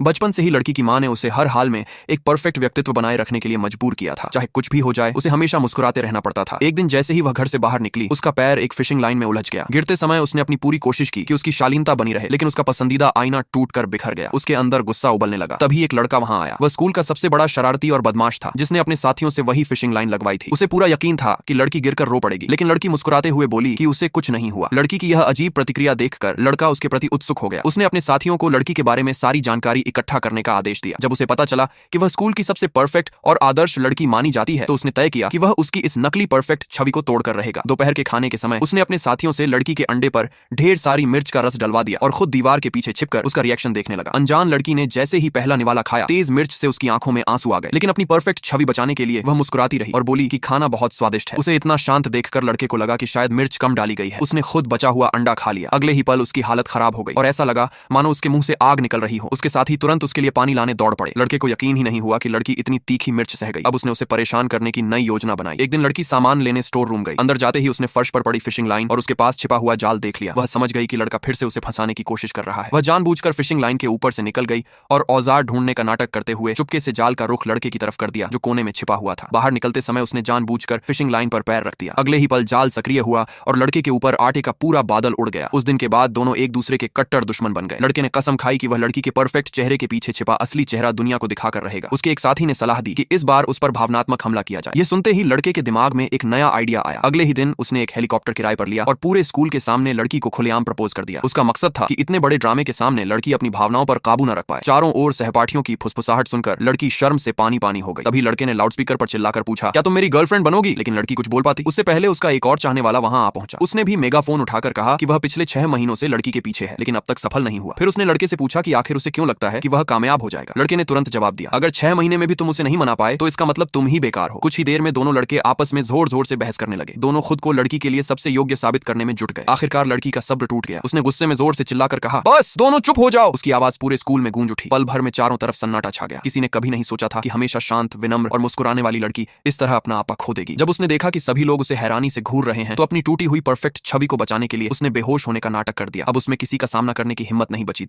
बचपन से ही लड़की की माँ ने उसे हर हाल में एक परफेक्ट व्यक्तित्व बनाए रखने के लिए मजबूर किया था। चाहे कुछ भी हो जाए उसे हमेशा मुस्कुराते रहना पड़ता था। एक दिन जैसे ही वह घर से बाहर निकली, उसका पैर एक फिशिंग लाइन में उलझ गया। गिरते समय उसने अपनी पूरी कोशिश की कि उसकी शालीनता बनी रहे, लेकिन उसका पसंदीदा आईना टूटकर बिखर गया। उसके अंदर गुस्सा उबलने लगा। तभी एक लड़का वहां आया। वह स्कूल का सबसे बड़ा शरारती और बदमाश था, जिसने अपने साथियों से वही फिशिंग लाइन लगवाई थी। उसे पूरा यकीन था कि लड़की गिरकर रो पड़ेगी, लेकिन लड़की मुस्कुराते हुए बोली कि उसे कुछ नहीं हुआ। लड़की की यह अजीब प्रतिक्रिया देखकर लड़का उसके प्रति उत्सुक हो गया। उसने अपने साथियों को लड़की के बारे में सारी जानकारी इकट्ठा करने का आदेश दिया। जब उसे पता चला कि वह स्कूल की सबसे परफेक्ट और आदर्श लड़की मानी जाती है, तो उसने तय किया कि वह उसकी इस नकली परफेक्ट छवि को तोड़कर रहेगा। दोपहर के खाने के समय उसने अपने साथियों से लड़की के अंडे पर ढेर सारी मिर्च का रस डलवा दिया और खुद दीवार के पीछे छिपकर उसका रिएक्शन देखने लगा। अनजान लड़की ने जैसे ही पहला निवाला खाया, तेज मिर्च से उसकी आंखों में आंसू आ गए, लेकिन अपनी परफेक्ट छवि बचाने के लिए वह मुस्कुराती रही और बोली कि खाना बहुत स्वादिष्ट है। उसे इतना शांत देखकर लड़के को लगा कि शायद मिर्च कम डाली गई है। उसने खुद बचा हुआ अंडा खा लिया। अगले ही पल उसकी हालत खराब हो गई और ऐसा लगा मानो उसके मुंह से आग निकल रही हो। उसके साथी तुरंत उसके लिए पानी लाने दौड़ पड़े। लड़के को यकीन ही नहीं हुआ कि लड़की इतनी तीखी मिर्च सह गई। अब उसने उसे परेशान करने की नई योजना बनाई। एक दिन लड़की सामान लेने स्टोर रूम गई। अंदर जाते ही उसने फर्श पर पड़ी फिशिंग लाइन और उसके पास छिपा हुआ जाल देख लिया। वह समझ गई कि लड़का फिर से उसे फंसाने की कोशिश कर रहा है। वह जानबूझकर फिशिंग लाइन के ऊपर से निकल गई और औजार ढूंढने का नाटक करते हुए चुपके से जाल का रुख लड़के की तरफ कर दिया, जो कोने में छिपा हुआ था। बाहर निकलते समय उसने जानबूझकर फिशिंग लाइन पर पैर रख दिया। अगले ही पल जाल सक्रिय हुआ और लड़के के ऊपर आटे का पूरा बादल उड़ गया। उस दिन के बाद दोनों एक दूसरे के कट्टर दुश्मन बन गए। लड़के ने कसम खाई कि वह लड़की के परफेक्ट चेहरे के पीछे छिपा असली चेहरा दुनिया को दिखाकर रहेगा। उसके एक साथी ने सलाह दी कि इस बार उस पर भावनात्मक हमला किया जाए। ये सुनते ही लड़के के दिमाग में एक नया आइडिया आया। अगले ही दिन उसने एक हेलीकॉप्टर किराए पर लिया और पूरे स्कूल के सामने लड़की को खुलेआम प्रपोज कर दिया। उसका मकसद था कि इतने बड़े ड्रामे के सामने लड़की अपनी भावनाओं पर काबू न रख पाए। चारों ओर सहपाठियों की फुसफुसाहट सुनकर लड़की शर्म से पानी पानी हो गई। तभी लड़के ने लाउडस्पीकर पर चिल्लाकर पूछा, क्या तुम मेरी गर्लफ्रेंड बनोगी? लेकिन लड़की कुछ बोल पाती उससे पहले उसका एक और चाहने वाला वहां आ पहुंचा। उसने भी मेगाफोन उठाकर कहा कि वह पिछले 6 महीनों से लड़की के पीछे है, लेकिन अब तक सफल नहीं हुआ। फिर उसने लड़के से पूछा कि आखिर उसे क्यों लगता है कि वह कामयाब हो जाएगा। लड़के ने तुरंत जवाब दिया, अगर 6 महीने में भी तुम उसे नहीं मना पाए तो इसका मतलब तुम ही बेकार हो। कुछ ही देर में दोनों लड़के आपस में जोर जोर से बहस करने लगे। दोनों खुद को लड़की के लिए सबसे योग्य साबित करने में जुट गए। आखिरकार लड़की का सब्र टूट गया। उसने गुस्से में जोर से चिल्लाकर कहा, बस दोनों चुप हो जाओ। उसकी आवाज पूरे स्कूल में गूंज उठी। पल भर में चारों तरफ सन्नाटा छा गया। किसी ने कभी नहीं सोचा था कि हमेशा शांत, विनम्र और मुस्कुराने वाली लड़की इस तरह अपना आपा खो देगी। जब उसने देखा कि सभी लोग उसे हैरानी से घूर रहे हैं, तो अपनी टूटी हुई परफेक्ट छवि को बचाने के लिए उसने बेहोश होने का नाटक कर दिया। अब उसमें किसी का सामना करने की हिम्मत नहीं बची थी।